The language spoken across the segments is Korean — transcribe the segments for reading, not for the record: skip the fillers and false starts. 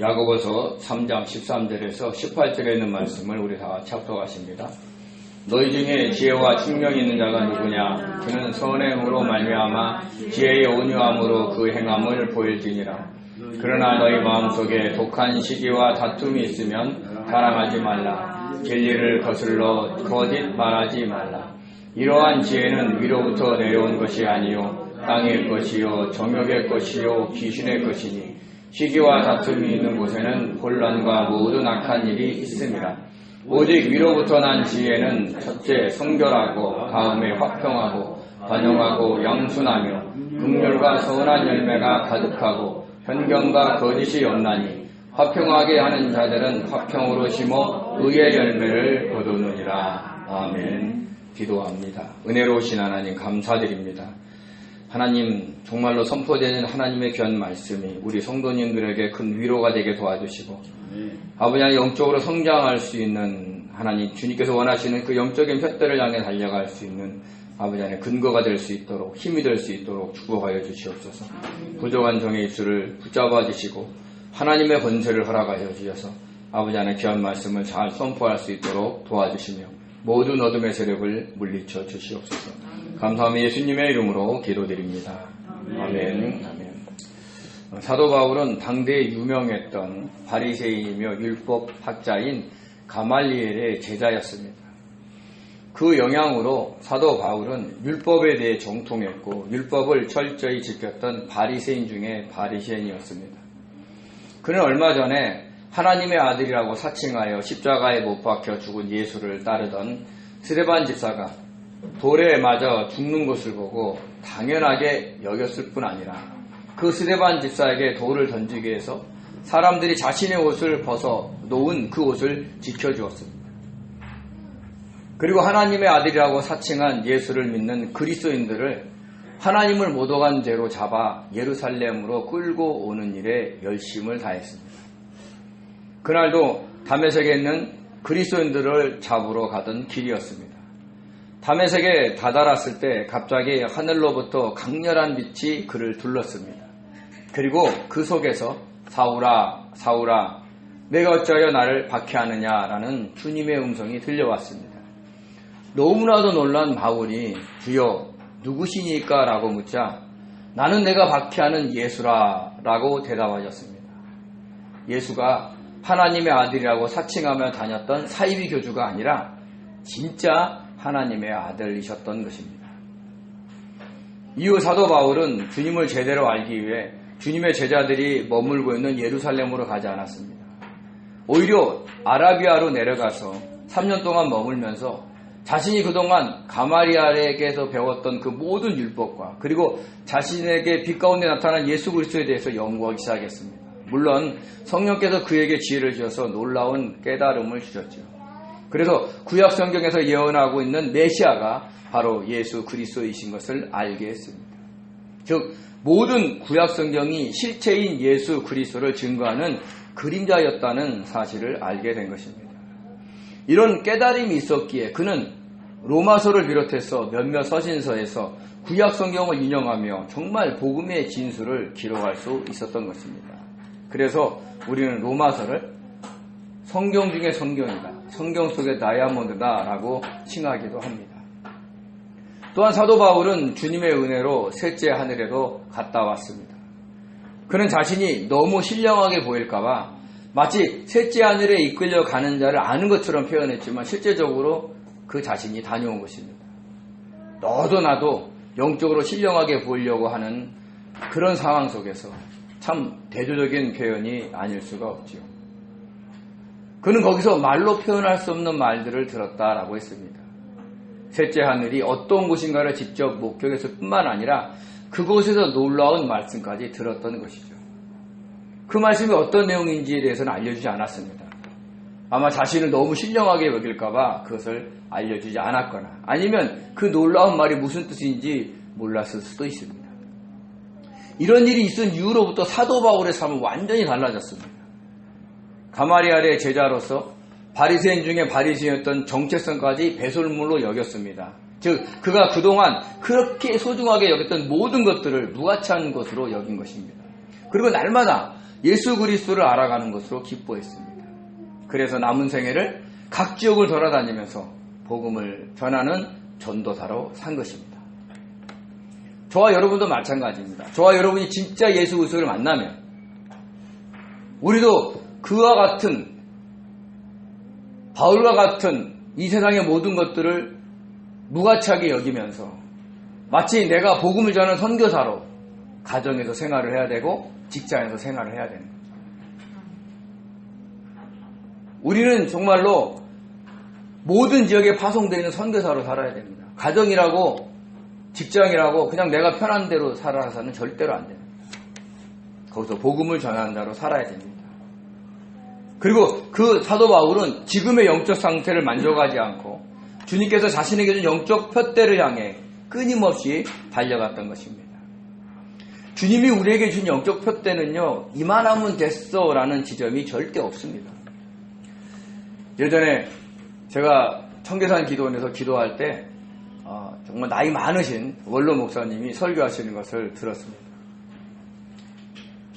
야고보서 3장 13절에서 18절에 있는 말씀을 우리 다 착독하십니다. 너희 중에 지혜와 총명이 있는 자가 누구냐? 그는 선행으로 말미암아 지혜의 온유함으로 그 행함을 보일지니라. 그러나 너희 마음속에 독한 시기와 다툼이 있으면 사랑하지 말라. 진리를 거슬러 거짓 말하지 말라. 이러한 지혜는 위로부터 내려온 것이 아니요 땅의 것이요 정욕의 것이요 귀신의 것이니 시기와 다툼이 있는 곳에는 혼란과 모든 악한 일이 있습니다. 오직 위로부터 난 지혜는 첫째 성결하고 다음에 화평하고 반영하고 양순하며 긍휼과 선한 열매가 가득하고 현경과 거짓이 없나니 화평하게 하는 자들은 화평으로 심어 의의 열매를 거두느니라. 아멘. 기도합니다. 은혜로우신 하나님 감사드립니다. 하나님 정말로 선포되는 하나님의 귀한 말씀이 우리 성도님들에게 큰 위로가 되게 도와주시고 아버지 하나님 영적으로 성장할 수 있는 하나님 주님께서 원하시는 그 영적인 푯대를 향해 달려갈 수 있는 아버지 하나님 근거가 될 수 있도록 힘이 될 수 있도록 축복하여 주시옵소서. 부족한 종의 입술을 붙잡아 주시고 하나님의 권세를 허락하여 주셔서 아버지 하나님 귀한 말씀을 잘 선포할 수 있도록 도와주시며 모든 어둠의 세력을 물리쳐 주시옵소서. 감사하며 예수님의 이름으로 기도드립니다. 아멘. 아멘. 사도 바울은 당대에 유명했던 바리새인이며 율법학자인 가말리엘의 제자였습니다. 그 영향으로 사도 바울은 율법에 대해 정통했고 율법을 철저히 지켰던 바리새인 중에 바리새인이었습니다. 그는 얼마 전에 하나님의 아들이라고 사칭하여 십자가에 못 박혀 죽은 예수를 따르던 스데반 집사가 돌에 맞아 죽는 것을 보고 당연하게 여겼을 뿐 아니라 그 스데반 집사에게 돌을 던지기 위해서 사람들이 자신의 옷을 벗어 놓은 그 옷을 지켜주었습니다. 그리고 하나님의 아들이라고 사칭한 예수를 믿는 그리스도인들을 하나님을 모독한 죄로 잡아 예루살렘으로 끌고 오는 일에 열심을 다했습니다. 그날도 다메섹에 있는 그리스도인들을 잡으러 가던 길이었습니다. 다메섹에 다다랐을 때 갑자기 하늘로부터 강렬한 빛이 그를 둘렀습니다. 그리고 그 속에서 사울아 사울아 내가 어찌하여 나를 박해하느냐라는 주님의 음성이 들려왔습니다. 너무나도 놀란 바울이 주여 누구시니까? 라고 묻자 나는 내가 박해하는 예수라 라고 대답하셨습니다. 예수가 하나님의 아들이라고 사칭하며 다녔던 사이비 교주가 아니라 진짜 하나님의 아들이셨던 것입니다. 이후 사도 바울은 주님을 제대로 알기 위해 주님의 제자들이 머물고 있는 예루살렘으로 가지 않았습니다. 오히려 아라비아로 내려가서 3년 동안 머물면서 자신이 그동안 가말리엘에게서 배웠던 그 모든 율법과 그리고 자신에게 빛 가운데 나타난 예수 그리스도에 대해서 연구하기 시작했습니다. 물론 성령께서 그에게 지혜를 주셔서 놀라운 깨달음을 주셨죠. 그래서 구약 성경에서 예언하고 있는 메시아가 바로 예수 그리스도이신 것을 알게 했습니다. 즉 모든 구약 성경이 실체인 예수 그리스도를 증거하는 그림자였다는 사실을 알게 된 것입니다. 이런 깨달음이 있었기에 그는 로마서를 비롯해서 몇몇 서신서에서 구약 성경을 인용하며 정말 복음의 진수를 기록할 수 있었던 것입니다. 그래서 우리는 로마서를 성경 중에 성경이다, 성경 속의 다이아몬드다 라고 칭하기도 합니다. 또한 사도 바울은 주님의 은혜로 셋째 하늘에도 갔다 왔습니다. 그는 자신이 너무 신령하게 보일까봐 마치 셋째 하늘에 이끌려 가는 자를 아는 것처럼 표현했지만 실제적으로 그 자신이 다녀온 것입니다. 너도 나도 영적으로 신령하게 보이려고 하는 그런 상황 속에서 참 대조적인 표현이 아닐 수가 없지요. 그는 거기서 말로 표현할 수 없는 말들을 들었다라고 했습니다. 셋째 하늘이 어떤 곳인가를 직접 목격했을 뿐만 아니라 그곳에서 놀라운 말씀까지 들었던 것이죠. 그 말씀이 어떤 내용인지에 대해서는 알려주지 않았습니다. 아마 자신을 너무 신령하게 여길까봐 그것을 알려주지 않았거나 아니면 그 놀라운 말이 무슨 뜻인지 몰랐을 수도 있습니다. 이런 일이 있은 이후로부터 사도 바울의 삶은 완전히 달라졌습니다. 가말리엘의 제자로서 바리새인 중에 바리새인이었던 정체성까지 배설물로 여겼습니다. 즉 그가 그동안 그렇게 소중하게 여겼던 모든 것들을 무가치한 것으로 여긴 것입니다. 그리고 날마다 예수 그리스도를 알아가는 것으로 기뻐했습니다. 그래서 남은 생애를 각 지역을 돌아다니면서 복음을 전하는 전도사로 산 것입니다. 저와 여러분도 마찬가지입니다. 저와 여러분이 진짜 예수 그리스도를 만나면 우리도 그와 같은 바울과 같은 이 세상의 모든 것들을 무가치하게 여기면서 마치 내가 복음을 전하는 선교사로 가정에서 생활을 해야 되고 직장에서 생활을 해야 되는 거죠. 우리는 정말로 모든 지역에 파송되어 있는 선교사로 살아야 됩니다. 가정이라고 직장이라고 그냥 내가 편한 대로 살아서는 절대로 안 됩니다. 거기서 복음을 전하는 자로 살아야 됩니다. 그리고 그 사도 바울은 지금의 영적 상태를 만족하지 않고 주님께서 자신에게 준 영적 푯대를 향해 끊임없이 달려갔던 것입니다. 주님이 우리에게 준 영적 푯대는요, 이만하면 됐어라는 지점이 절대 없습니다. 예전에 제가 청계산 기도원에서 기도할 때 정말 나이 많으신 원로 목사님이 설교하시는 것을 들었습니다.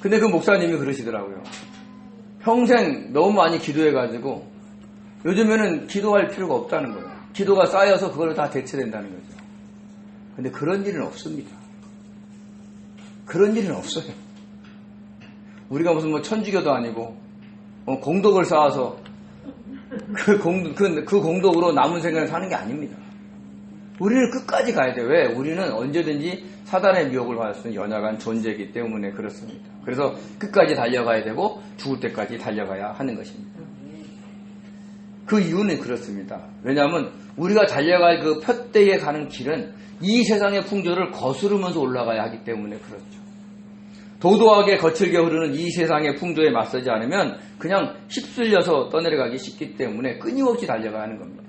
근데 그 목사님이 그러시더라고요. 평생 너무 많이 기도해가지고 요즘에는 기도할 필요가 없다는 거예요. 기도가 쌓여서 그걸로 다 대체된다는 거죠. 근데 그런 일은 없습니다. 그런 일은 없어요. 우리가 무슨 뭐 천주교도 아니고 공덕을 쌓아서 그 공덕으로 남은 생을 사는 게 아닙니다. 우리는 끝까지 가야 돼요. 왜? 우리는 언제든지 사단의 미혹을 받을 수 있는 연약한 존재이기 때문에 그렇습니다. 그래서 끝까지 달려가야 되고 죽을 때까지 달려가야 하는 것입니다. 그 이유는 그렇습니다. 왜냐하면 우리가 달려갈 그 푯대에 가는 길은 이 세상의 풍조를 거스르면서 올라가야 하기 때문에 그렇죠. 도도하게 거칠게 흐르는 이 세상의 풍조에 맞서지 않으면 그냥 휩쓸려서 떠내려가기 쉽기 때문에 끊임없이 달려가야 하는 겁니다.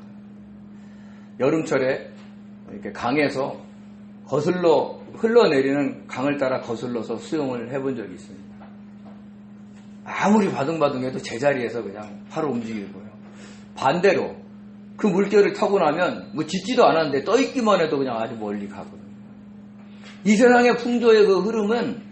여름철에 이렇게 강에서 거슬러 흘러내리는 강을 따라 거슬러서 수영을 해본 적이 있습니다. 아무리 바둥바둥해도 제자리에서 그냥 바로 움직이고요. 반대로 그 물결을 타고 나면 뭐 짖지도 않았는데 떠있기만 해도 그냥 아주 멀리 가거든요. 이 세상의 풍조의 그 흐름은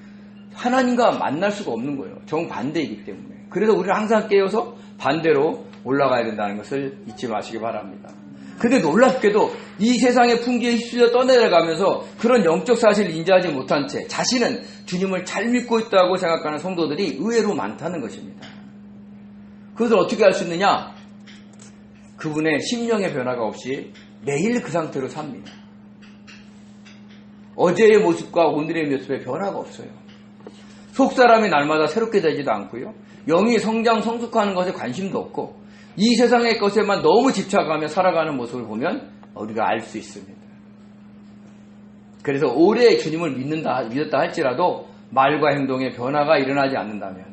하나님과 만날 수가 없는 거예요. 정반대이기 때문에. 그래서 우리는 항상 깨어서 반대로 올라가야 된다는 것을 잊지 마시기 바랍니다. 근데 놀랍게도 이 세상의 풍기에 휩쓸려 떠내려가면서 그런 영적 사실을 인지하지 못한 채 자신은 주님을 잘 믿고 있다고 생각하는 성도들이 의외로 많다는 것입니다. 그것을 어떻게 할 수 있느냐? 그분의 심령의 변화가 없이 매일 그 상태로 삽니다. 어제의 모습과 오늘의 모습에 변화가 없어요. 속사람이 날마다 새롭게 되지도 않고요. 영이 성장 성숙하는 것에 관심도 없고 이 세상의 것에만 너무 집착하며 살아가는 모습을 보면 우리가 알 수 있습니다. 그래서 오래 주님을 믿었다 할지라도 말과 행동에 변화가 일어나지 않는다면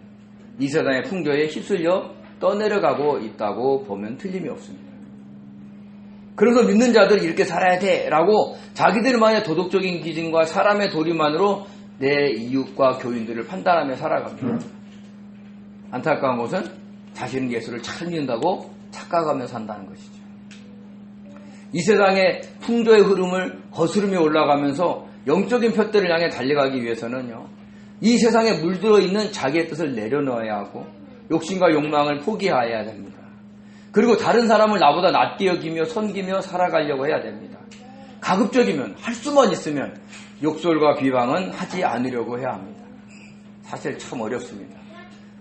이 세상의 풍조에 휩쓸려 떠내려가고 있다고 보면 틀림이 없습니다. 그래서 믿는 자들이 이렇게 살아야 돼라고 자기들만의 도덕적인 기준과 사람의 도리만으로 내 이웃과 교인들을 판단하며 살아갑니다. 안타까운 것은 자신은 예수를 잘 믿는다고 착각하며 산다는 것이죠. 이 세상의 풍조의 흐름을 거스르며 올라가면서 영적인 푯대를 향해 달려가기 위해서는요, 이 세상에 물들어 있는 자기의 뜻을 내려놓아야 하고 욕심과 욕망을 포기해야 됩니다. 그리고 다른 사람을 나보다 낮게 여기며 섬기며 살아가려고 해야 됩니다. 가급적이면 할 수만 있으면 욕설과 비방은 하지 않으려고 해야 합니다. 사실 참 어렵습니다.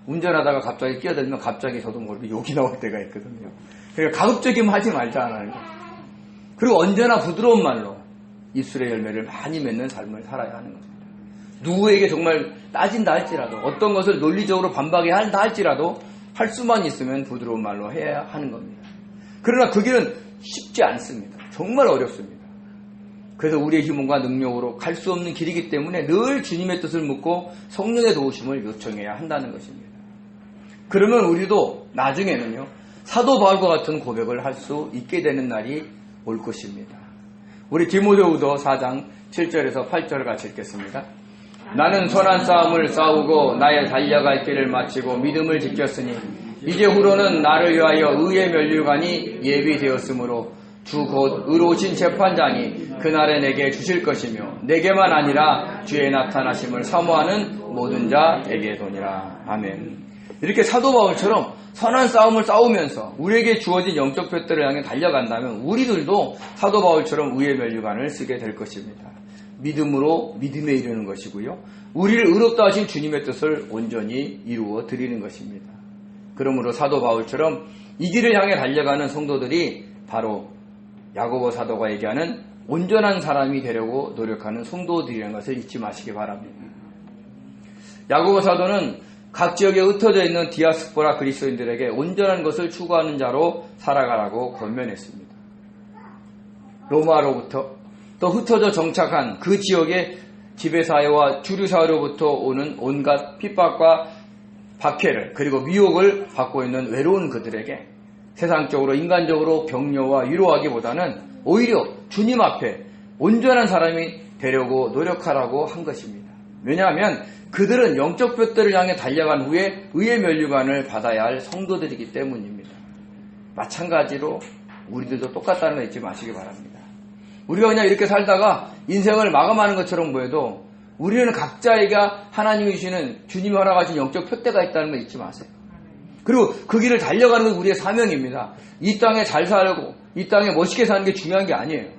운전하다가 갑자기 끼어들면 갑자기 저도 모르게 욕이 나올 때가 있거든요. 그러니까 가급적이면 하지 말자는 거예요. 그리고 언제나 부드러운 말로 입술의 열매를 많이 맺는 삶을 살아야 하는 겁니다. 누구에게 정말 따진다 할지라도 어떤 것을 논리적으로 반박해야 한다 할지라도 할 수만 있으면 부드러운 말로 해야 하는 겁니다. 그러나 그 길은 쉽지 않습니다. 정말 어렵습니다. 그래서 우리의 힘과 능력으로 갈 수 없는 길이기 때문에 늘 주님의 뜻을 묻고 성령의 도우심을 요청해야 한다는 것입니다. 그러면 우리도 나중에는요, 사도 바울과 같은 고백을 할 수 있게 되는 날이 올 것입니다. 우리 디모데후서 4장 7절에서 8절 같이 읽겠습니다. 나는 선한 싸움을 싸우고 나의 달려갈 길을 마치고 믿음을 지켰으니 이제 후로는 나를 위하여 의의 면류관이 예비되었으므로 주 곧 의로우신 재판장이 그날에 내게 주실 것이며 내게만 아니라 주의 나타나심을 사모하는 모든 자에게도니라. 아멘. 이렇게 사도 바울처럼 선한 싸움을 싸우면서 우리에게 주어진 영적 표대를 향해 달려간다면 우리들도 사도 바울처럼 의의 면류관을 쓰게 될 것입니다. 믿음으로 믿음에 이르는 것이고요. 우리를 의롭다 하신 주님의 뜻을 온전히 이루어 드리는 것입니다. 그러므로 사도 바울처럼 이 길을 향해 달려가는 성도들이 바로 야고보 사도가 얘기하는 온전한 사람이 되려고 노력하는 성도들이라는 것을 잊지 마시기 바랍니다. 야고보 사도는 각 지역에 흩어져 있는 디아스포라 그리스도인들에게 온전한 것을 추구하는 자로 살아가라고 권면했습니다. 로마로부터 또 흩어져 정착한 그 지역의 지배사회와 주류사회로부터 오는 온갖 핍박과 박해를 그리고 미혹을 받고 있는 외로운 그들에게 세상적으로 인간적으로 격려와 위로하기보다는 오히려 주님 앞에 온전한 사람이 되려고 노력하라고 한 것입니다. 왜냐하면 그들은 영적 뼈대를 향해 달려간 후에 의의 면류관을 받아야 할 성도들이기 때문입니다. 마찬가지로 우리들도 똑같다는 거 잊지 마시기 바랍니다. 우리가 그냥 이렇게 살다가 인생을 마감하는 것처럼 보여도 우리는 각자에게 하나님이 주시는 주님이 허락하신 영적 푯대가 있다는 거 잊지 마세요. 그리고 그 길을 달려가는 건 우리의 사명입니다. 이 땅에 잘 살고 이 땅에 멋있게 사는 게 중요한 게 아니에요.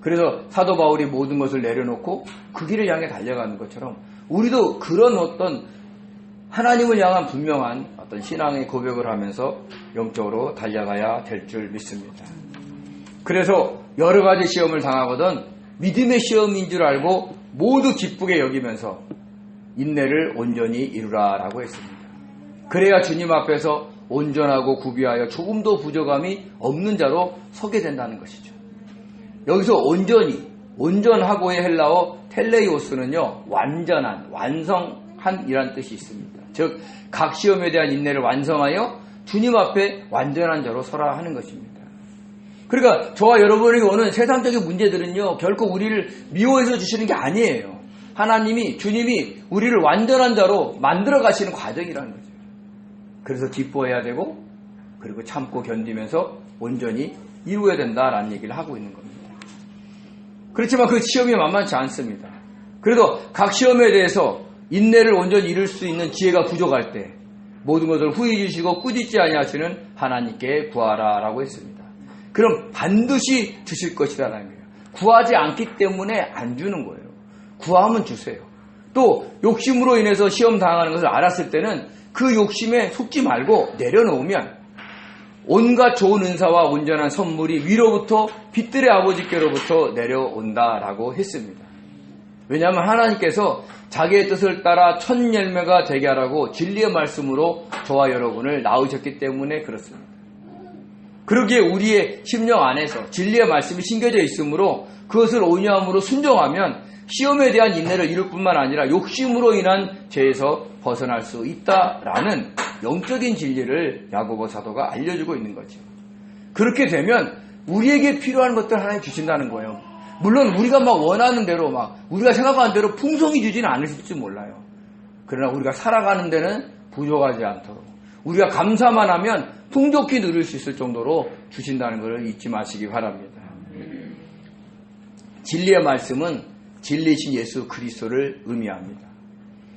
그래서 사도 바울이 모든 것을 내려놓고 그 길을 향해 달려가는 것처럼 우리도 그런 어떤 하나님을 향한 분명한 어떤 신앙의 고백을 하면서 영적으로 달려가야 될 줄 믿습니다. 그래서 여러 가지 시험을 당하거든 믿음의 시험인 줄 알고 모두 기쁘게 여기면서 인내를 온전히 이루라라고 했습니다. 그래야 주님 앞에서 온전하고 구비하여 조금도 부족함이 없는 자로 서게 된다는 것이죠. 여기서 온전하고의 헬라어 텔레이오스는요, 완전한, 완성한 이란 뜻이 있습니다. 즉, 각 시험에 대한 인내를 완성하여 주님 앞에 완전한 자로 서라 하는 것입니다. 그러니까 저와 여러분에게 오는 세상적인 문제들은요, 결코 우리를 미워해서 주시는 게 아니에요. 하나님이, 주님이 우리를 완전한 자로 만들어 가시는 과정이라는 거죠. 그래서 기뻐해야 되고, 그리고 참고 견디면서 온전히 이루어야 된다라는 얘기를 하고 있는 겁니다. 그렇지만 그 시험이 만만치 않습니다. 그래도 각 시험에 대해서 인내를 온전히 이룰 수 있는 지혜가 부족할 때 모든 것을 후히 주시고 꾸짖지 아니하시는 하나님께 구하라라고 했습니다. 그럼 반드시 주실 것이라는 거예요. 구하지 않기 때문에 안 주는 거예요. 구하면 주세요. 또 욕심으로 인해서 시험 당하는 것을 알았을 때는 그 욕심에 속지 말고 내려놓으면 온갖 좋은 은사와 온전한 선물이 위로부터 빛들의 아버지께로부터 내려온다라고 했습니다. 왜냐하면 하나님께서 자기의 뜻을 따라 첫 열매가 되게 하라고 진리의 말씀으로 저와 여러분을 낳으셨기 때문에 그렇습니다. 그러기에 우리의 심령 안에서 진리의 말씀이 심겨져 있으므로 그것을 온유함으로 순종하면 시험에 대한 인내를 이룰 뿐만 아니라 욕심으로 인한 죄에서 벗어날 수 있다라는 영적인 진리를 야고보 사도가 알려주고 있는 거죠. 그렇게 되면 우리에게 필요한 것들 하나님 주신다는 거예요. 물론 우리가 막 원하는 대로 우리가 생각하는 대로 풍성히 주지는 않으실지 몰라요. 그러나 우리가 살아가는 데는 부족하지 않도록 우리가 감사만 하면 풍족히 누릴 수 있을 정도로 주신다는 것을 잊지 마시기 바랍니다. 진리의 말씀은 진리이신 예수 그리스도를 의미합니다.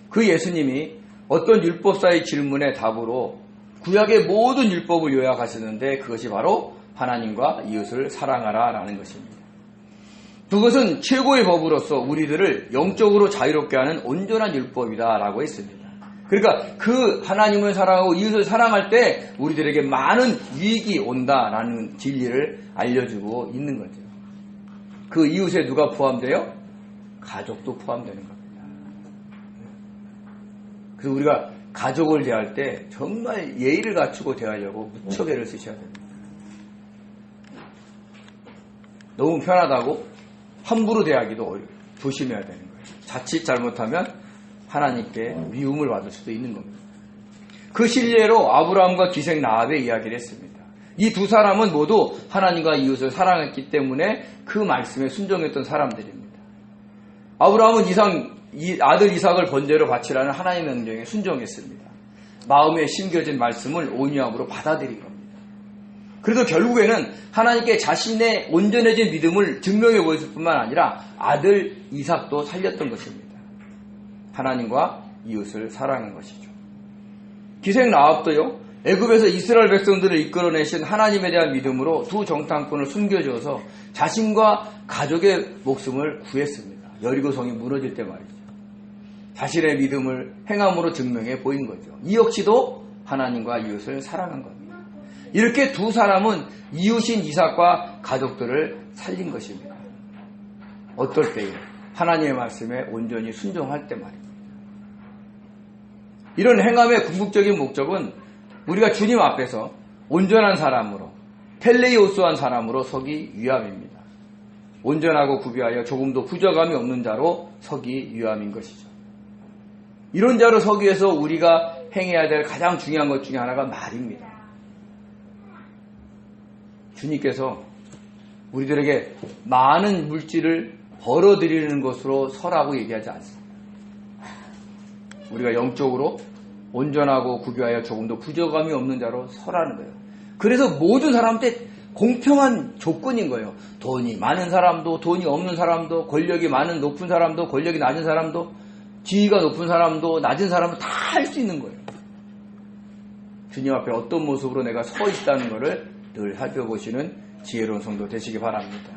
그 예수님이 어떤 율법사의 질문의 답으로 구약의 모든 율법을 요약하셨는데 그것이 바로 하나님과 이웃을 사랑하라라는 것입니다. 그것은 최고의 법으로서 우리들을 영적으로 자유롭게 하는 온전한 율법이다라고 했습니다. 그러니까 그 하나님을 사랑하고 이웃을 사랑할 때 우리들에게 많은 유익이 온다라는 진리를 알려주고 있는 거죠. 그 이웃에 누가 포함돼요? 가족도 포함되는 겁니다. 그래서 우리가 가족을 대할 때 정말 예의를 갖추고 대하려고 무척 애를 쓰셔야 됩니다. 너무 편하다고 함부로 대하기도 조심해야 되는 거예요. 자칫 잘못하면 하나님께 미움을 받을 수도 있는 겁니다. 그 실례로 아브라함과 기생 라합의 이야기를 했습니다. 이 두 사람은 모두 하나님과 이웃을 사랑했기 때문에 그 말씀에 순종했던 사람들입니다. 아브라함은 아들 이삭을 번제로 바치라는 하나님의 명령에 순종했습니다. 마음에 심겨진 말씀을 온유함으로 받아들인 겁니다. 그래도 결국에는 하나님께 자신의 온전해진 믿음을 증명해 보였을 뿐만 아니라 아들 이삭도 살렸던 것입니다. 하나님과 이웃을 사랑한 것이죠. 기생 라합도요, 애굽에서 이스라엘 백성들을 이끌어내신 하나님에 대한 믿음으로 두 정탐꾼을 숨겨주어서 자신과 가족의 목숨을 구했습니다. 여리고성이 무너질 때 말이죠. 자신의 믿음을 행함으로 증명해 보인 거죠. 이 역시도 하나님과 이웃을 사랑한 겁니다. 이렇게 두 사람은 이웃인 이삭과 가족들을 살린 것입니다. 어떨 때에? 하나님의 말씀에 온전히 순종할 때 말입니다. 이런 행함의 궁극적인 목적은 우리가 주님 앞에서 온전한 사람으로, 텔레이오스한 사람으로 서기 위함입니다. 온전하고 구비하여 조금도 부족함이 없는 자로 서기 위함인 것이죠. 이런 자로 서기 위해서 우리가 행해야 될 가장 중요한 것 중에 하나가 말입니다. 주님께서 우리들에게 많은 물질을 벌어들이는 것으로 서라고 얘기하지 않습니다. 우리가 영적으로 온전하고 구비하여 조금도 부족함이 없는 자로 서라는 거예요. 그래서 모든 사람한테 공평한 조건인 거예요. 돈이 많은 사람도, 돈이 없는 사람도, 권력이 많은 높은 사람도, 권력이 낮은 사람도, 지위가 높은 사람도, 낮은 사람도 다 할 수 있는 거예요. 주님 앞에 어떤 모습으로 내가 서 있다는 것을 늘 살펴보시는 지혜로운 성도 되시기 바랍니다.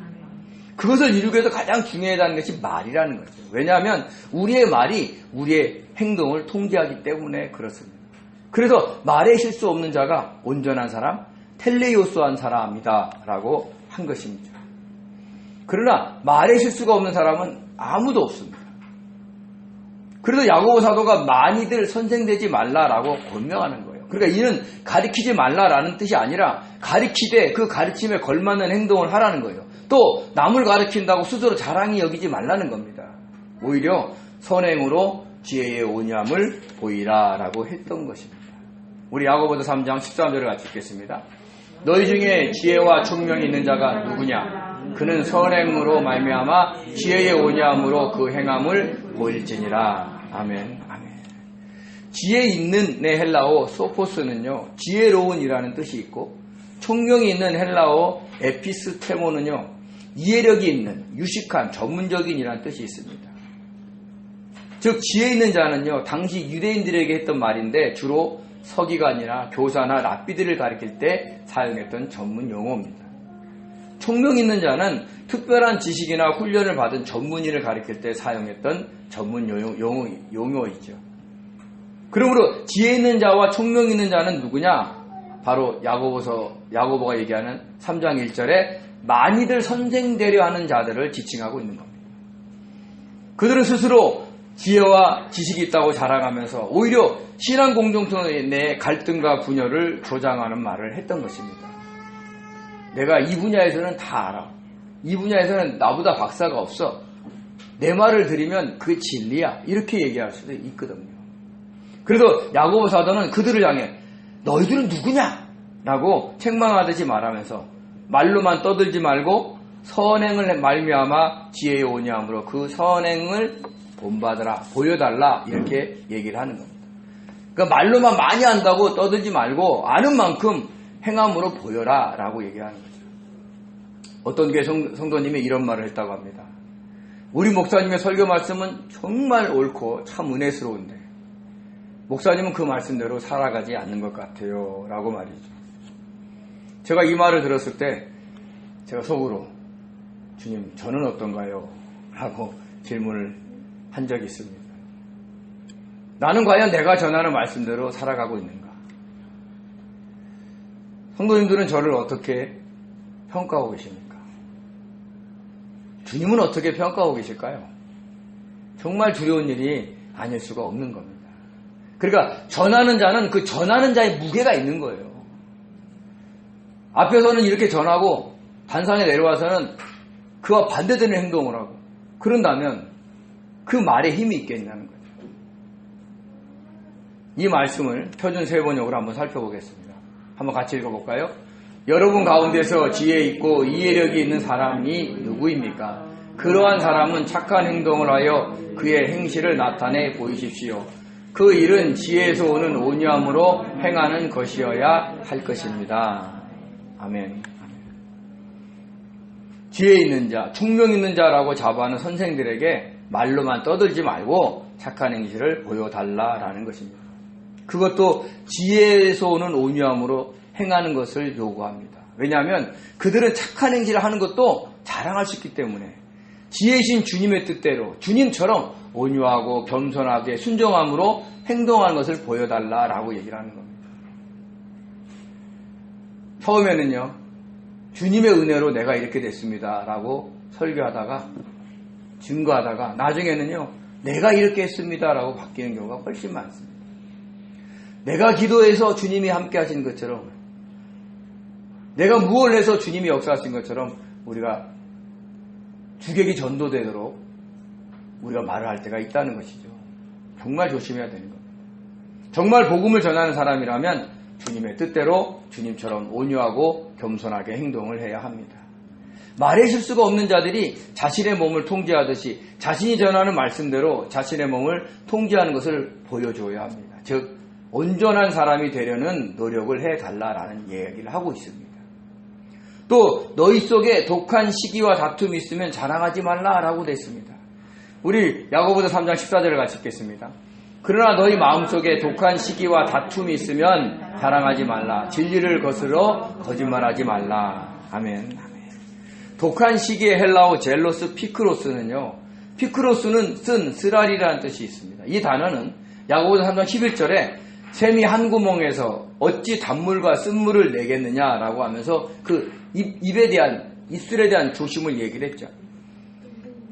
그것을 이루기 위해서 가장 중요하다는 것이 말이라는 거죠. 왜냐하면 우리의 말이 우리의 행동을 통제하기 때문에 그렇습니다. 그래서 말에 실수 없는 자가 온전한 사람, 텔레이오스한 사람이다 라고 한 것입니다. 그러나 말에 실수가 없는 사람은 아무도 없습니다. 그래서 야고보 사도가 많이들 선생되지 말라라고 권명하는 거예요. 그러니까 이는 가르치지 말라라는 뜻이 아니라 가르치되 그 가르침에 걸맞는 행동을 하라는 거예요. 또 남을 가르친다고 스스로 자랑히 여기지 말라는 겁니다. 오히려 선행으로 지혜의 온유함을 보이라라고 했던 것입니다. 우리 야고보서 3장 13절을 같이 읽겠습니다. 너희 중에 지혜와 총명이 있는 자가 누구냐? 그는 선행으로 말미암아 지혜의 온유함으로 그 행함을 보일지니라. 아멘. 아멘. 지혜 있는 헬라어 소포스는요, 지혜로운이라는 뜻이 있고, 총명이 있는 헬라어 에피스테모는요, 이해력이 있는, 유식한, 전문적인이라는 뜻이 있습니다. 즉 지혜 있는 자는요, 당시 유대인들에게 했던 말인데 주로 서기관이나 교사나 랍비들을 가리킬 때 사용했던 전문 용어입니다. 총명 있는 자는 특별한 지식이나 훈련을 받은 전문인을 가리킬 때 사용했던 전문 용어이죠. 그러므로 지혜 있는 자와 총명 있는 자는 누구냐? 바로 야고보가 얘기하는 3장 1절에 많이들 선생되려 하는 자들을 지칭하고 있는 겁니다. 그들은 스스로 지혜와 지식이 있다고 자랑하면서 오히려 신앙 공동체 내의 갈등과 분열을 조장하는 말을 했던 것입니다. 내가 이 분야에서는 다 알아. 이 분야에서는 나보다 박사가 없어. 내 말을 들으면 그게 진리야. 이렇게 얘기할 수도 있거든요. 그래서 야고보 사도는 그들을 향해 너희들은 누구냐? 라고 책망하듯이 말하면서 말로만 떠들지 말고 선행을 말미암아 지혜의 온유함으로 그 선행을 본받으라, 보여달라 이렇게 얘기를 하는 겁니다. 그러니까 말로만 많이 한다고 떠들지 말고 아는 만큼 행함으로 보여라 라고 얘기하는 거죠. 어떤 교회 성도님이 이런 말을 했다고 합니다. 우리 목사님의 설교 말씀은 정말 옳고 참 은혜스러운데 목사님은 그 말씀대로 살아가지 않는 것 같아요 라고 말이죠. 제가 이 말을 들었을 때 제가 속으로 주님 저는 어떤가요? 라고 질문을 한 적이 있습니다. 나는 과연 내가 전하는 말씀대로 살아가고 있는가? 성도님들은 저를 어떻게 평가하고 계십니까? 주님은 어떻게 평가하고 계실까요? 정말 두려운 일이 아닐 수가 없는 겁니다. 그러니까 전하는 자는 그 전하는 자의 무게가 있는 거예요. 앞에서는 이렇게 전하고 단상에 내려와서는 그와 반대되는 행동을 하고 그런다면 그 말에 힘이 있겠냐는 거죠. 이 말씀을 표준 세번역으로 한번 살펴보겠습니다. 한번 같이 읽어볼까요? 여러분 가운데서 지혜 있고 이해력이 있는 사람이 누구입니까? 그러한 사람은 착한 행동을 하여 그의 행실을 나타내 보이십시오. 그 일은 지혜에서 오는 온유함으로 행하는 것이어야 할 것입니다. 아멘. 지혜 있는 자, 총명 있는 자라고 자부하는 선생들에게 말로만 떠들지 말고 착한 행실을 보여달라라는 것입니다. 그것도 지혜에서 오는 온유함으로 행하는 것을 요구합니다. 왜냐하면 그들은 착한 행실을 하는 것도 자랑할 수 있기 때문에 지혜이신 주님의 뜻대로 주님처럼 온유하고 겸손하게 순종함으로 행동하는 것을 보여달라라고 얘기를 하는 겁니다. 처음에는요, 주님의 은혜로 내가 이렇게 됐습니다 라고 설교하다가 증거하다가 나중에는요, 내가 이렇게 했습니다 라고 바뀌는 경우가 훨씬 많습니다. 내가 기도해서 주님이 함께 하신 것처럼, 내가 무엇을 해서 주님이 역사하신 것처럼 우리가 주객이 전도되도록 우리가 말을 할 때가 있다는 것이죠. 정말 조심해야 되는 겁니다. 정말 복음을 전하는 사람이라면 주님의 뜻대로 주님처럼 온유하고 겸손하게 행동을 해야 합니다. 말의 실수가 없는 자들이 자신의 몸을 통제하듯이 자신이 전하는 말씀대로 자신의 몸을 통제하는 것을 보여줘야 합니다. 즉 온전한 사람이 되려는 노력을 해달라라는 얘기를 하고 있습니다. 또 너희 속에 독한 시기와 다툼이 있으면 자랑하지 말라라고 되어 있습니다. 우리 야고보서 3장 14절을 같이 읽겠습니다. 그러나 너희 마음속에 독한 시기와 다툼이 있으면 자랑하지 말라. 진리를 거스러 거짓말하지 말라. 아멘. 독한 시기의 헬라어 젤로스 피크로스는요, 피크로스는 쓴 쓰라리라는 뜻이 있습니다. 이 단어는 야고보서 3장 11절에 샘이 한 구멍에서 어찌 단물과 쓴물을 내겠느냐라고 하면서 그 입술에 대한 조심을 얘기를 했죠.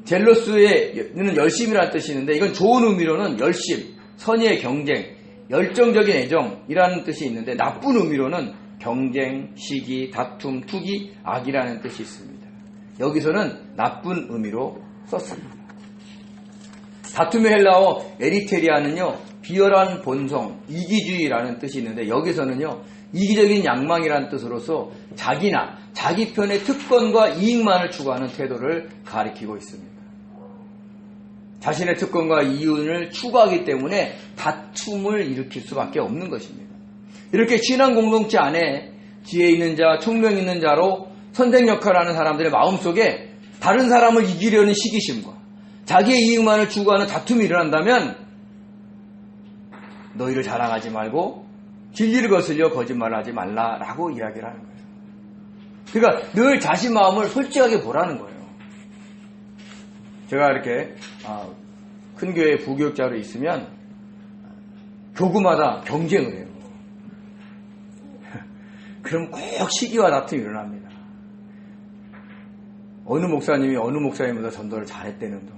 젤로스에는 열심이라는 뜻이 있는데 이건 좋은 의미로는 열심, 선의의 경쟁, 열정적인 애정이라는 뜻이 있는데 나쁜 의미로는 경쟁, 시기, 다툼, 투기, 악이라는 뜻이 있습니다. 여기서는 나쁜 의미로 썼습니다. 다툼의 헬라어 에리테리아는요, 비열한 본성, 이기주의라는 뜻이 있는데 여기서는요, 이기적인 양망이라는 뜻으로서 자기나 자기 편의 특권과 이익만을 추구하는 태도를 가리키고 있습니다. 자신의 특권과 이윤을 추구하기 때문에 다툼을 일으킬 수밖에 없는 것입니다. 이렇게 신앙 공동체 안에 지혜 있는 자, 총명 있는 자로 선생 역할을 하는 사람들의 마음속에 다른 사람을 이기려는 시기심과 자기의 이익만을 추구하는 다툼이 일어난다면 너희를 자랑하지 말고 진리를 거슬려 거짓말하지 말라라고 이야기를 하는 거예요. 그러니까 늘 자신 마음을 솔직하게 보라는 거예요. 제가 이렇게 큰 교회 부교육자로 있으면 교구마다 경쟁을 해요. 그럼 꼭 시기와 다툼이 일어납니다. 어느 목사님이 어느 목사님보다 전도를 잘했다는 동.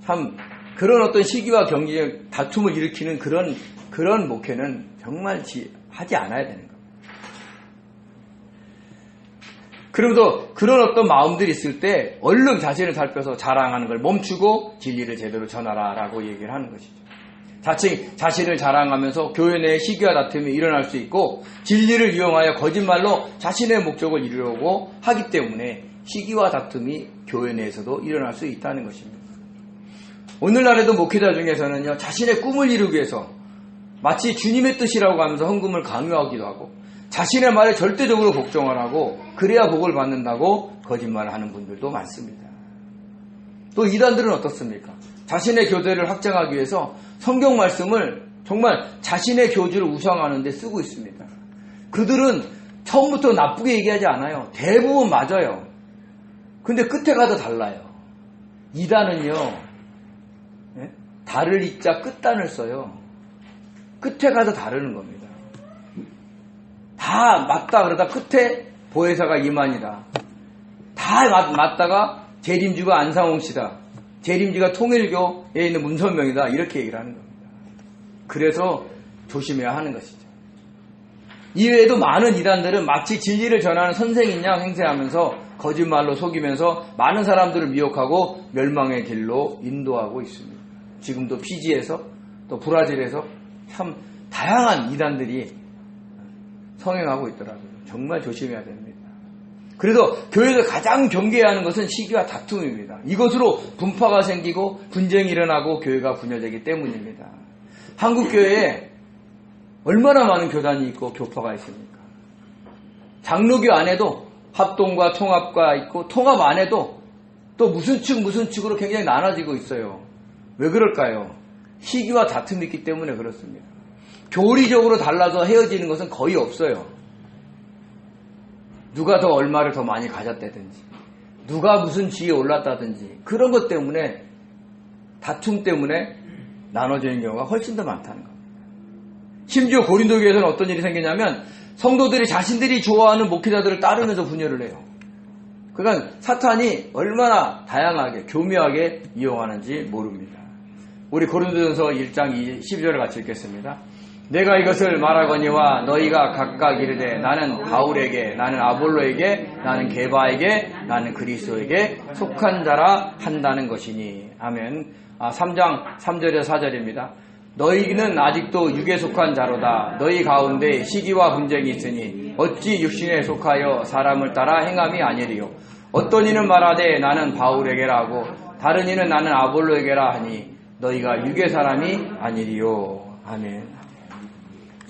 참 그런 어떤 시기와 경쟁, 다툼을 일으키는 그런 목회는 정말 하지 않아야 되는 겁니다. 그러면서 그런 어떤 마음들이 있을 때 얼른 자신을 살펴서 자랑하는 걸 멈추고 진리를 제대로 전하라라고 얘기를 하는 것이죠. 자신을 자랑하면서 교회 내에 시기와 다툼이 일어날 수 있고 진리를 이용하여 거짓말로 자신의 목적을 이루려고 하기 때문에 시기와 다툼이 교회 내에서도 일어날 수 있다는 것입니다. 오늘날에도 목회자 중에서는요, 자신의 꿈을 이루기 위해서 마치 주님의 뜻이라고 하면서 헌금을 강요하기도 하고 자신의 말에 절대적으로 복종을 하고 그래야 복을 받는다고 거짓말을 하는 분들도 많습니다. 또 이단들은 어떻습니까? 자신의 교대를 확장하기 위해서 성경 말씀을 정말 자신의 교주를 우상하는 데 쓰고 있습니다. 그들은 처음부터 나쁘게 얘기하지 않아요. 대부분 맞아요. 근데 끝에 가도 달라요. 이단은요, 달을 이자 끝단을 써요. 끝에 가도 다르는 겁니다. 다 맞다 그러다 끝에 보혜사가 이만이다. 다 맞다가 재림주가 안상홍 씨다. 재림지가 통일교에 있는 문선명이다. 이렇게 얘기를 하는 겁니다. 그래서 조심해야 하는 것이죠. 이외에도 많은 이단들은 마치 진리를 전하는 선생인 양 행세하면서 거짓말로 속이면서 많은 사람들을 미혹하고 멸망의 길로 인도하고 있습니다. 지금도 피지에서 또 브라질에서 참 다양한 이단들이 성행하고 있더라고요. 정말 조심해야 됩니다. 그래서 교회에서 가장 경계해야 하는 것은 시기와 다툼입니다. 이것으로 분파가 생기고 분쟁이 일어나고 교회가 분열되기 때문입니다. 한국교회에 얼마나 많은 교단이 있고 교파가 있습니까? 장로교 안에도 합동과 통합과 있고 통합 안에도 또 무슨 측으로 굉장히 나눠지고 있어요. 왜 그럴까요? 시기와 다툼이 있기 때문에 그렇습니다. 교리적으로 달라서 헤어지는 것은 거의 없어요. 누가 더 얼마를 더 많이 가졌다든지 누가 무슨 지위에 올랐다든지 그런 것 때문에 다툼 때문에 나눠지는 경우가 훨씬 더 많다는 겁니다. 심지어 고린도 교회에서는 어떤 일이 생기냐면 성도들이 자신들이 좋아하는 목회자들을 따르면서 분열을 해요. 그러니까 사탄이 얼마나 다양하게 교묘하게 이용하는지 모릅니다. 우리 고린도전서 1장 12절을 같이 읽겠습니다. 내가 이것을 말하거니와 너희가 각각 이르되 나는 바울에게 나는 아볼로에게 나는 게바에게 나는 그리스도에게 속한 자라 한다는 것이니. 아멘. 3장 3절에서 4절입니다. 너희는 아직도 육에 속한 자로다. 너희 가운데 시기와 분쟁이 있으니 어찌 육신에 속하여 사람을 따라 행함이 아니리요. 어떤 이는 말하되 나는 바울에게라 하고 다른 이는 나는 아볼로에게라 하니 너희가 육의 사람이 아니리요. 아멘.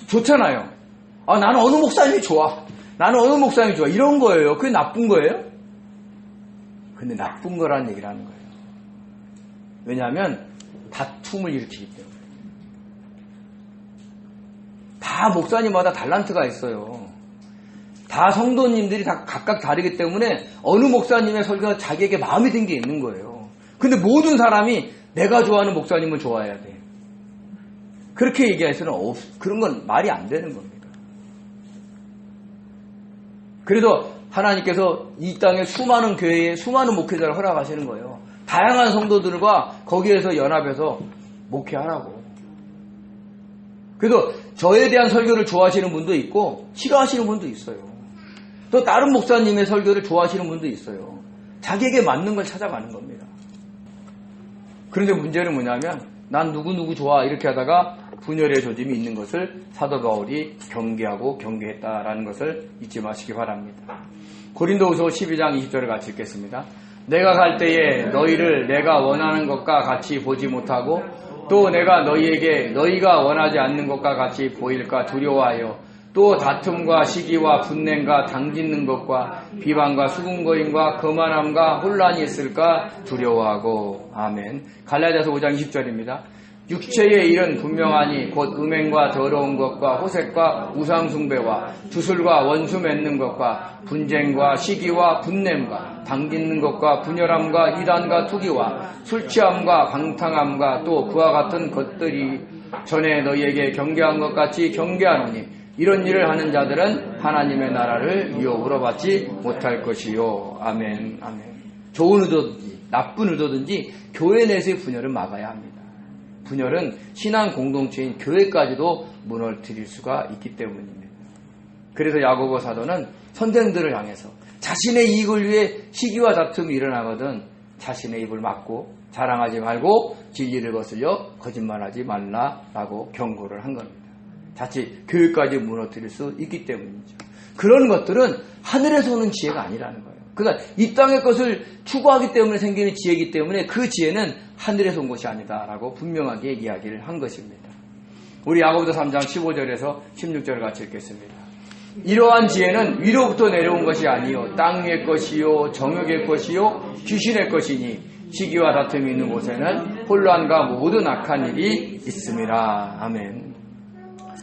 좋잖아요. 나는 어느 목사님이 좋아. 나는 어느 목사님이 좋아. 이런 거예요. 그게 나쁜 거예요? 근데 나쁜 거라는 얘기를 하는 거예요. 왜냐하면 다툼을 일으키기 때문에. 다 목사님마다 달란트가 있어요. 다 성도님들이 다 각각 다르기 때문에 어느 목사님의 설교가 자기에게 마음에 든 게 있는 거예요. 근데 모든 사람이 내가 좋아하는 목사님을 좋아해야 돼. 그렇게 얘기해서는 그런 건 말이 안 되는 겁니다. 그래서 하나님께서 이 땅에 수많은 교회에 수많은 목회자를 허락하시는 거예요. 다양한 성도들과 거기에서 연합해서 목회하라고. 그래서 저에 대한 설교를 좋아하시는 분도 있고 싫어하시는 분도 있어요. 또 다른 목사님의 설교를 좋아하시는 분도 있어요. 자기에게 맞는 걸 찾아가는 겁니다. 그런데 문제는 뭐냐면 난 누구 좋아 이렇게 하다가 분열의 조짐이 있는 것을 사도 바울이 경계하고 경계했다라는 것을 잊지 마시기 바랍니다. 고린도후서 12장 20절을 같이 읽겠습니다. 내가 갈 때에 너희를 내가 원하는 것과 같이 보지 못하고 또 내가 너희에게 너희가 원하지 않는 것과 같이 보일까 두려워하여 또 다툼과 시기와 분냄과 당짓는 것과 비방과 수군거림과 거만함과 혼란이 있을까 두려워하고. 아멘. 갈라디아서 5장 20절입니다. 육체의 일은 분명하니 곧 음행과 더러운 것과 호색과 우상숭배와 주술과 원수 맺는 것과 분쟁과 시기와 분냄과 당짓는 것과 분열함과 이단과 투기와 술취함과 방탕함과 또 그와 같은 것들이 전에 너희에게 경계한 것 같이 경계하노니 이런 일을 하는 자들은 하나님의 나라를 유업으로 받지 못할 것이요. 아멘. 아멘. 좋은 의도든지 나쁜 의도든지 교회 내에서의 분열을 막아야 합니다. 분열은 신앙 공동체인 교회까지도 무너뜨릴 수가 있기 때문입니다. 그래서 야고보 사도는 선생들을 향해서 자신의 이익을 위해 시기와 다툼이 일어나거든 자신의 입을 막고 자랑하지 말고 진리를 거슬려 거짓말하지 말라라고 경고를 한 겁니다. 자칫 교회까지 무너뜨릴 수 있기 때문이죠. 그런 것들은 하늘에서 오는 지혜가 아니라는 거예요. 그러니까 이 땅의 것을 추구하기 때문에 생기는 지혜이기 때문에 그 지혜는 하늘에서 온 것이 아니다라고 분명하게 이야기를 한 것입니다. 우리 야고보서 3장 15절에서 16절을 같이 읽겠습니다. 이러한 지혜는 위로부터 내려온 것이 아니요 땅 위의 것이요 정욕의 것이요 귀신의 것이니 시기와 다툼이 있는 곳에는 혼란과 모든 악한 일이 있음이라. 아멘.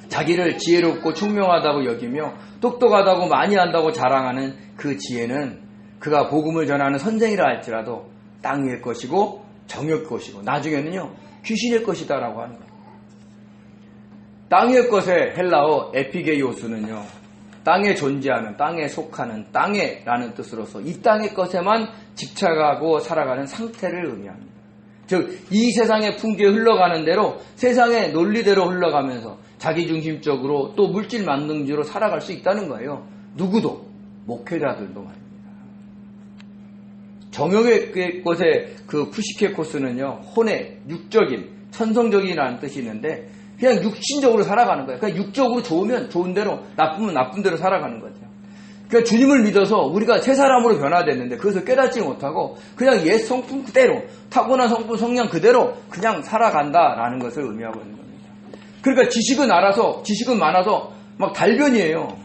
자기를 지혜롭고 총명하다고 여기며 똑똑하다고 많이 한다고 자랑하는 그 지혜는 그가 복음을 전하는 선생이라 할지라도 땅 위의 것이고 정욕의 것이고 나중에는요 귀신의 것이다라고 하는 거예요. 땅 위의 것의 헬라어 에피게이오스는요 땅에 존재하는, 땅에 속하는, 땅에라는 뜻으로서 이 땅의 것에만 집착하고 살아가는 상태를 의미합니다. 즉 이 세상의 풍기에 흘러가는 대로 세상의 논리대로 흘러가면서 자기중심적으로 또 물질 만능주로 살아갈 수 있다는 거예요. 누구도, 목회자들도 말입니다. 정욕의 것의 그 푸시케코스는요, 혼의, 육적인, 천성적인이라는 뜻이 있는데 그냥 육신적으로 살아가는 거예요. 그냥 육적으로 좋으면 좋은 대로, 나쁘면 나쁜 대로 살아가는 거죠. 그러니까 주님을 믿어서 우리가 새 사람으로 변화됐는데 그것을 깨닫지 못하고 그냥 옛 성품 그대로, 타고난 성품 성량 그대로 그냥 살아간다라는 것을 의미하고 있는 겁니다. 그러니까 지식은 많아서 막 달변이에요.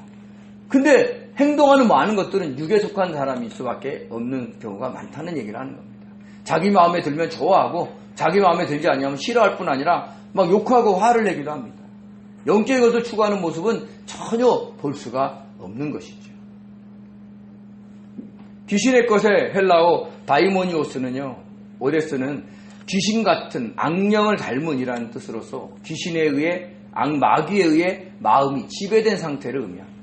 근데 행동하는 많은 것들은 육에 속한 사람일 수밖에 없는 경우가 많다는 얘기를 하는 겁니다. 자기 마음에 들면 좋아하고 자기 마음에 들지 않으면 싫어할 뿐 아니라 막 욕하고 화를 내기도 합니다. 영적인 것을 추구하는 모습은 전혀 볼 수가 없는 것이죠. 귀신의 것의 헬라어 다이모니오스는요, 오데스는 귀신 같은 악령을 닮은 이라는 뜻으로서 귀신에 의해 마귀에 의해 마음이 지배된 상태를 의미합니다.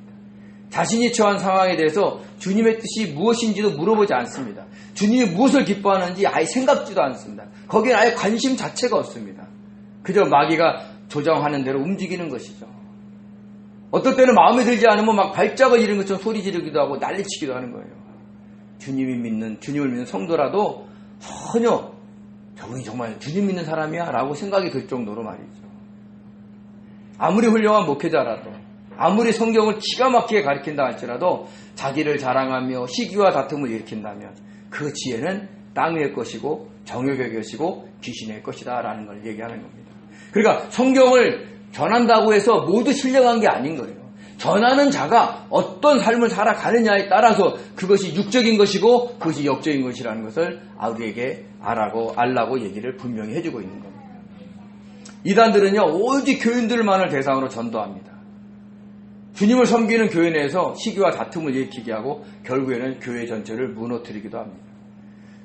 자신이 처한 상황에 대해서 주님의 뜻이 무엇인지도 물어보지 않습니다. 주님이 무엇을 기뻐하는지 아예 생각지도 않습니다. 거기에 아예 관심 자체가 없습니다. 그저 마귀가 조정하는 대로 움직이는 것이죠. 어떨 때는 마음에 들지 않으면 막 발작을 이런 것처럼 소리 지르기도 하고 난리치기도 하는 거예요. 주님을 믿는 성도라도 전혀 저분이 정말 주님 믿는 사람이야 라고 생각이 들 정도로 말이죠. 아무리 훌륭한 목회자라도 아무리 성경을 기가 막히게 가르친다 할지라도 자기를 자랑하며 시기와 다툼을 일으킨다면 그 지혜는 땅의 것이고 정욕의 것이고 귀신의 것이다 라는 걸 얘기하는 겁니다. 그러니까 성경을 전한다고 해서 모두 신령한 게 아닌 거예요. 전하는 자가 어떤 삶을 살아가느냐에 따라서 그것이 육적인 것이고 그것이 영적인 것이라는 것을 우리에게 알라고 얘기를 분명히 해주고 있는 겁니다. 이단들은요, 오직 교인들만을 대상으로 전도합니다. 주님을 섬기는 교회 내에서 시기와 다툼을 일으키게 하고 결국에는 교회 전체를 무너뜨리기도 합니다.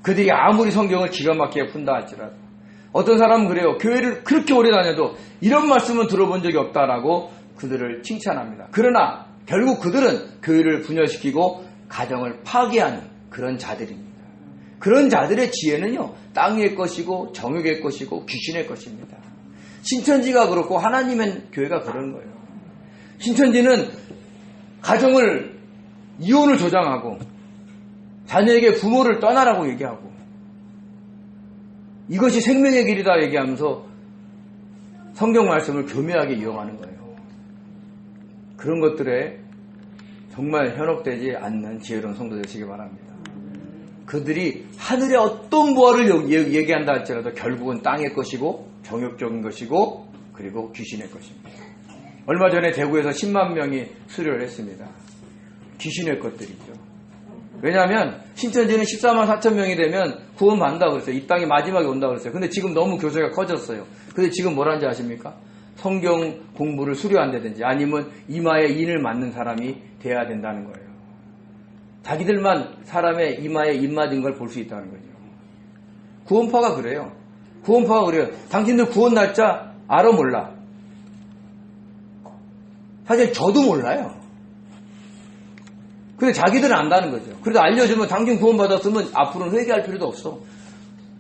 그들이 아무리 성경을 기가 막히게 푼다 할지라도 어떤 사람은 그래요. 교회를 그렇게 오래 다녀도 이런 말씀은 들어본 적이 없다라고 그들을 칭찬합니다. 그러나 결국 그들은 교회를 분열시키고 가정을 파괴하는 그런 자들입니다. 그런 자들의 지혜는요, 땅의 것이고 정욕의 것이고 귀신의 것입니다. 신천지가 그렇고 하나님의 교회가 그런 거예요. 신천지는 가정을 이혼을 조장하고 자녀에게 부모를 떠나라고 얘기하고 이것이 생명의 길이다 얘기하면서 성경 말씀을 교묘하게 이용하는 거예요. 그런 것들에 정말 현혹되지 않는 지혜로운 성도 되시기 바랍니다. 그들이 하늘의 어떤 보화를 얘기한다 할지라도 결국은 땅의 것이고 정욕적인 것이고 그리고 귀신의 것입니다. 얼마 전에 대구에서 10만 명이 수료를 했습니다. 귀신의 것들이죠. 왜냐하면 신천지는 14만 4천 명이 되면 구원받는다고 그랬어요. 이 땅이 마지막에 온다고 그랬어요. 근데 지금 너무 교세가 커졌어요. 근데 지금 뭐라는지 아십니까? 성경 공부를 수료한다든지 아니면 이마에 인을 맞는 사람이 돼야 된다는 거예요. 자기들만 사람의 이마에 인 맞은 걸 볼 수 있다는 거죠. 구원파가 그래요. 당신들 구원 날짜 알아 몰라? 사실 저도 몰라요. 근데 자기들은 안다는 거죠. 그래도 알려주면 당신 구원받았으면 앞으로는 회개할 필요도 없어.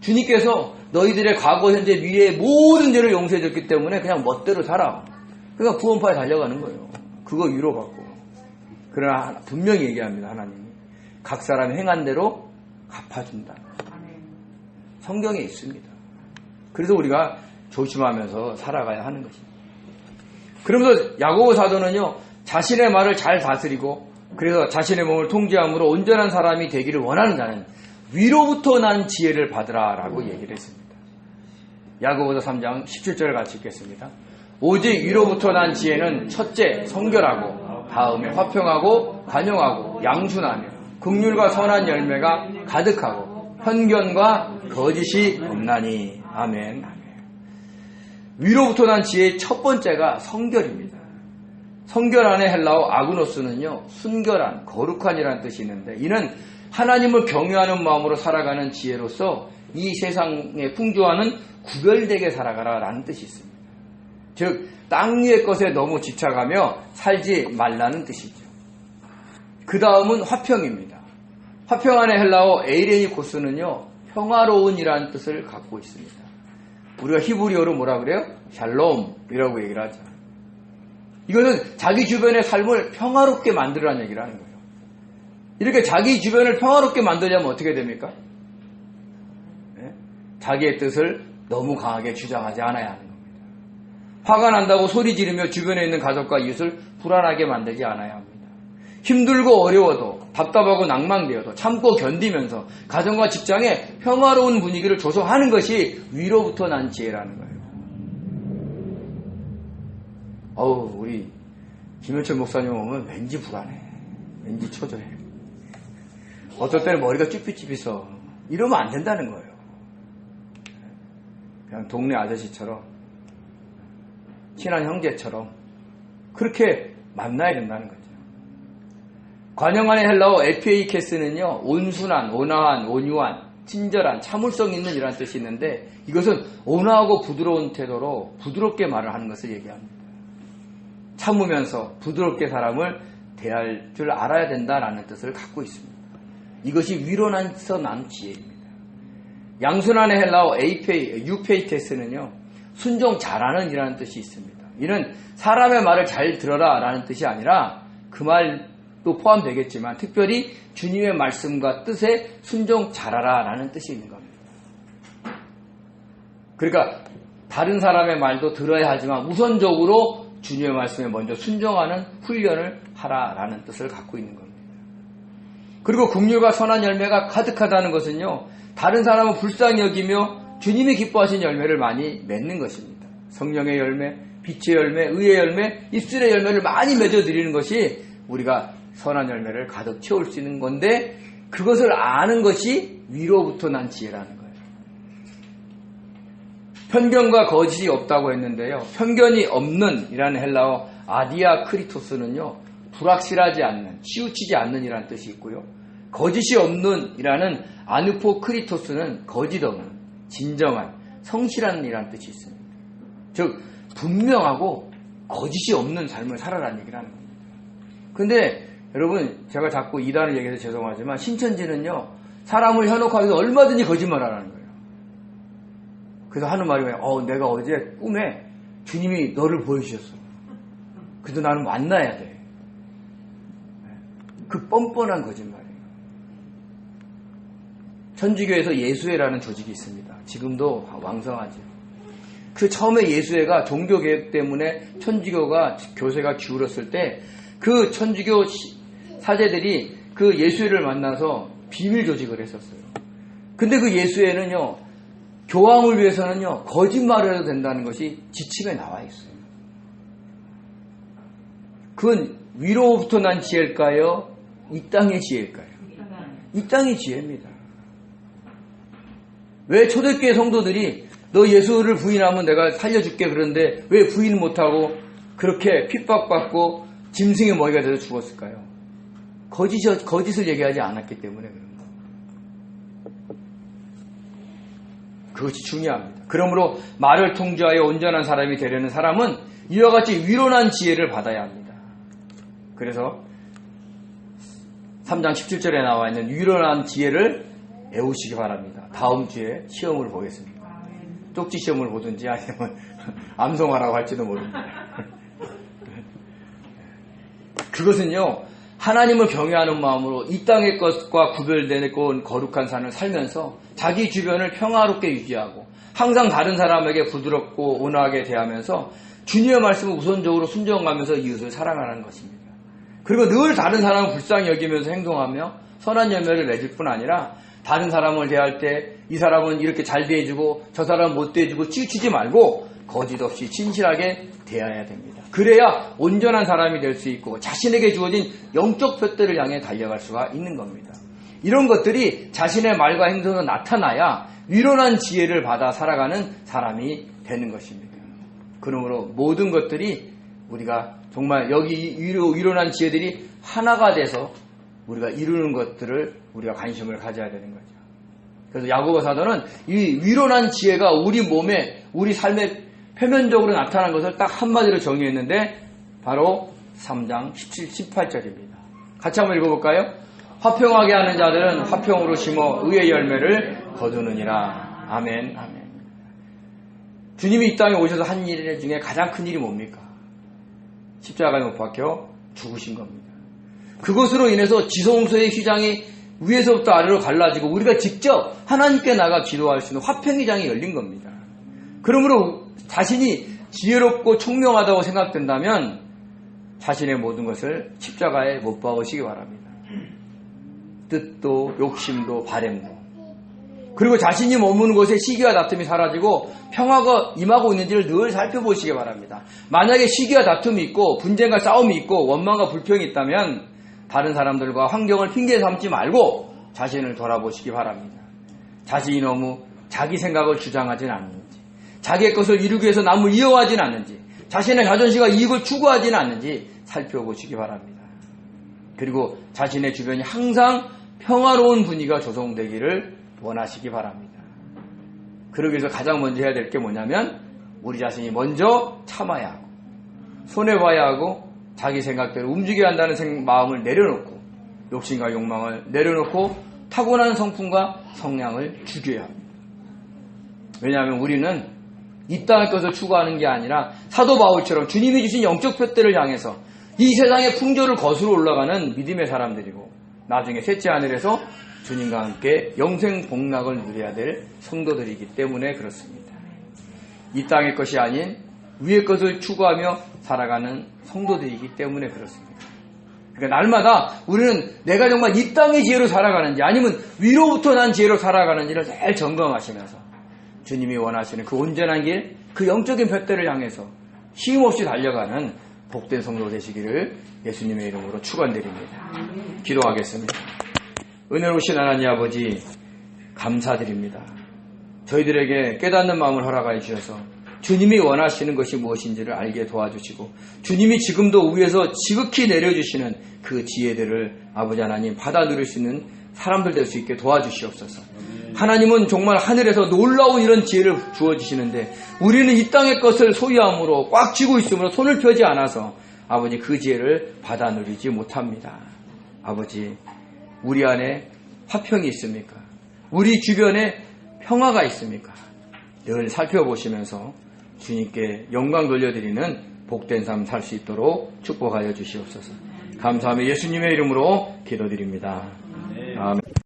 주님께서 너희들의 과거, 현재, 미래의 모든 죄를 용서해줬기 때문에 그냥 멋대로 살아. 그러니까 구원파에 달려가는 거예요. 그거 위로받고. 그러나 분명히 얘기합니다. 하나님이. 각 사람 행한 대로 갚아준다. 성경에 있습니다. 그래서 우리가 조심하면서 살아가야 하는 것입니다. 그러면서 야고보 사도는요, 자신의 말을 잘 다스리고 그래서 자신의 몸을 통제함으로 온전한 사람이 되기를 원하는 자는 위로부터 난 지혜를 받으라라고 얘기를 했습니다. 야고보서 3장 17절을 같이 읽겠습니다. 오직 위로부터 난 지혜는 첫째 성결하고 다음에 화평하고 간용하고 양순하며 긍휼과 선한 열매가 가득하고 편견과 거짓이 없나니. 아멘. 위로부터 난 지혜의 첫 번째가 성결입니다. 성결한의 헬라어 아그노스는요, 순결한, 거룩한이라는 뜻이 있는데 이는 하나님을 경외하는 마음으로 살아가는 지혜로서 이 세상에 풍조하는 구별되게 살아가라라는 뜻이 있습니다. 즉 땅 위의 것에 너무 집착하며 살지 말라는 뜻이죠. 그 다음은 화평입니다. 화평한의 헬라어 에이레니코스는요, 평화로운이라는 뜻을 갖고 있습니다. 우리가 히브리어로 뭐라 그래요? 샬롬이라고 얘기를 하죠. 이거는 자기 주변의 삶을 평화롭게 만들라는 얘기를 하는 거예요. 이렇게 자기 주변을 평화롭게 만들려면 어떻게 됩니까? 네? 자기의 뜻을 너무 강하게 주장하지 않아야 하는 겁니다. 화가 난다고 소리 지르며 주변에 있는 가족과 이웃을 불안하게 만들지 않아야 합니다. 힘들고 어려워도 답답하고 낭망되어도 참고 견디면서 가정과 직장에 평화로운 분위기를 조성하는 것이 위로부터 난 지혜라는 거예요. 우리 김현철 목사님 오면 왠지 불안해. 왠지 초조해. 어떨 때는 머리가 쭈삣쭈삣서 이러면 안 된다는 거예요. 그냥 동네 아저씨처럼, 친한 형제처럼 그렇게 만나야 된다는 거죠. 관영안의 헬라어 에피에이케스는요, 온순한, 온화한, 온유한, 친절한, 참을성 있는 이라는 뜻이 있는데, 이것은 온화하고 부드러운 태도로 부드럽게 말을 하는 것을 얘기합니다. 참으면서 부드럽게 사람을 대할 줄 알아야 된다라는 뜻을 갖고 있습니다. 이것이 위로나서 난 지혜입니다. 양순환의 헬라어 유페이테스는요, 순종 잘하는 이라는 뜻이 있습니다. 이는 사람의 말을 잘 들어라 라는 뜻이 아니라 그 말도 포함되겠지만 특별히 주님의 말씀과 뜻에 순종 잘하라 라는 뜻이 있는 겁니다. 그러니까 다른 사람의 말도 들어야 하지만 우선적으로 주님의 말씀에 먼저 순종하는 훈련을 하라 라는 뜻을 갖고 있는 겁니다. 그리고 긍휼과 선한 열매가 가득하다는 것은요, 다른 사람은 불쌍히 여기며 주님이 기뻐하신 열매를 많이 맺는 것입니다. 성령의 열매, 빛의 열매, 의의 열매, 입술의 열매를 많이 맺어드리는 것이 우리가 선한 열매를 가득 채울 수 있는 건데, 그것을 아는 것이 위로부터 난 지혜라는 거예요. 편견과 거짓이 없다고 했는데요, 편견이 없는 이라는 헬라어 아디아 크리토스는요, 불확실하지 않는, 치우치지 않는 이라는 뜻이 있고요, 거짓이 없는 이라는 아누포 크리토스는 거짓 없는, 진정한, 성실한 이라는 뜻이 있습니다. 즉 분명하고 거짓이 없는 삶을 살아라는 얘기를 하는 겁니다. 근데 여러분, 제가 자꾸 이단을 얘기해서 죄송하지만 신천지는요, 사람을 현혹하기 위해서 얼마든지 거짓말하라는 거예요. 그래서 하는 말이 내가 어제 꿈에 주님이 너를 보여주셨어. 그래도 나는 만나야 돼. 그 뻔뻔한 거짓말이에요. 천주교에서 예수회라는 조직이 있습니다. 지금도 왕성하죠. 그 처음에 예수회가 종교개혁 때문에 천주교가 교세가 기울었을 때 그 천주교 사제들이 그 예수회를 만나서 비밀 조직을 했었어요. 근데 그 예수회는요, 교황을 위해서는요, 거짓말을 해도 된다는 것이 지침에 나와 있어요. 그건 위로부터 난 지혜일까요? 이 땅의 지혜일까요? 이 땅의 지혜입니다. 왜 초대교회 성도들이 너 예수를 부인하면 내가 살려줄게 그러는데 왜 부인 못하고 그렇게 핍박받고 짐승의 먹이가 돼서 죽었을까요? 거짓을 얘기하지 않았기 때문에 그런 거예요. 그것이 중요합니다. 그러므로 말을 통제하여 온전한 사람이 되려는 사람은 이와 같이 위로난 지혜를 받아야 합니다. 그래서 3장 17절에 나와 있는 위로난 지혜를 배우시기 바랍니다. 다음 주에 시험을 보겠습니다. 쪽지 시험을 보든지 아니면 암송하라고 할지도 모릅니다. 그것은요, 하나님을 경외하는 마음으로 이 땅의 것과 구별되는 거룩한 삶을 살면서 자기 주변을 평화롭게 유지하고 항상 다른 사람에게 부드럽고 온화하게 대하면서 주님의 말씀을 우선적으로 순종하면서 이웃을 사랑하는 것입니다. 그리고 늘 다른 사람을 불쌍히 여기면서 행동하며 선한 열매를 맺을 뿐 아니라 다른 사람을 대할 때 이 사람은 이렇게 잘 대해주고 저 사람은 못 대해주고 치우치지 말고 거짓 없이 진실하게 대해야 됩니다. 그래야 온전한 사람이 될 수 있고 자신에게 주어진 영적 푯대를 향해 달려갈 수가 있는 겁니다. 이런 것들이 자신의 말과 행동으로 나타나야 위로난 지혜를 받아 살아가는 사람이 되는 것입니다. 그러므로 모든 것들이 우리가 정말 여기 위로난 지혜들이 하나가 돼서 우리가 이루는 것들을 우리가 관심을 가져야 되는 거죠. 그래서 야고보 사도는 이 위로난 지혜가 우리 몸에, 우리 삶에 표면적으로 나타난 것을 딱 한마디로 정의했는데 바로 3장 17, 18절입니다. 같이 한번 읽어볼까요? 화평하게 하는 자들은 화평으로 심어 의의 열매를 거두느니라. 아멘. 아멘. 주님이 이 땅에 오셔서 한 일 중에 가장 큰 일이 뭡니까? 십자가에 못 박혀 죽으신 겁니다. 그것으로 인해서 지성소의 휘장이 위에서부터 아래로 갈라지고 우리가 직접 하나님께 나가 기도할 수 있는 화평의장이 열린 겁니다. 그러므로 자신이 지혜롭고 총명하다고 생각된다면 자신의 모든 것을 십자가에 못 박으시기 바랍니다. 뜻도 욕심도 바램도 그리고 자신이 머무는 곳에 시기와 다툼이 사라지고 평화가 임하고 있는지를 늘 살펴보시기 바랍니다. 만약에 시기와 다툼이 있고 분쟁과 싸움이 있고 원망과 불평이 있다면 다른 사람들과 환경을 핑계 삼지 말고 자신을 돌아보시기 바랍니다. 자신이 너무 자기 생각을 주장하진 않는지, 자기의 것을 이루기 위해서 남을 이용하진 않는지, 자신의 자존심과 이익을 추구하지는 않는지 살펴보시기 바랍니다. 그리고 자신의 주변이 항상 평화로운 분위기가 조성되기를 원하시기 바랍니다. 그러기 위해서 가장 먼저 해야 될 게 뭐냐면 우리 자신이 먼저 참아야 하고 손해봐야 하고 자기 생각대로 움직여야 한다는 마음을 내려놓고 욕심과 욕망을 내려놓고 타고난 성품과 성량을 죽여야 합니다. 왜냐하면 우리는 이 땅의 것을 추구하는 게 아니라 사도 바울처럼 주님이 주신 영적 표대를 향해서 이 세상의 풍조를 거스러 올라가는 믿음의 사람들이고 나중에 셋째 하늘에서 주님과 함께 영생 복락을 누려야 될 성도들이기 때문에 그렇습니다. 이 땅의 것이 아닌 위의 것을 추구하며 살아가는 성도들이기 때문에 그렇습니다. 그러니까 날마다 우리는 내가 정말 이 땅의 지혜로 살아가는지 아니면 위로부터 난 지혜로 살아가는지를 잘 점검하시면서 주님이 원하시는 그 온전한 길, 그 영적인 둯대를 향해서 쉼없이 달려가는 복된 성도 되시기를 예수님의 이름으로 축원드립니다. 기도하겠습니다. 은혜로우신 하나님 아버지 감사드립니다. 저희들에게 깨닫는 마음을 허락하여 주셔서 주님이 원하시는 것이 무엇인지를 알게 도와주시고 주님이 지금도 위에서 지극히 내려주시는 그 지혜들을 아버지 하나님 받아 누릴 수 있는 사람들 될 수 있게 도와주시옵소서. 하나님은 정말 하늘에서 놀라운 이런 지혜를 주어주시는데 우리는 이 땅의 것을 소유함으로 꽉 쥐고 있으므로 손을 펴지 않아서 아버지 그 지혜를 받아 누리지 못합니다. 아버지 우리 안에 화평이 있습니까? 우리 주변에 평화가 있습니까? 늘 살펴보시면서 주님께 영광 돌려드리는 복된 삶 살 수 있도록 축복하여 주시옵소서. 감사하며 예수님의 이름으로 기도드립니다. 아멘.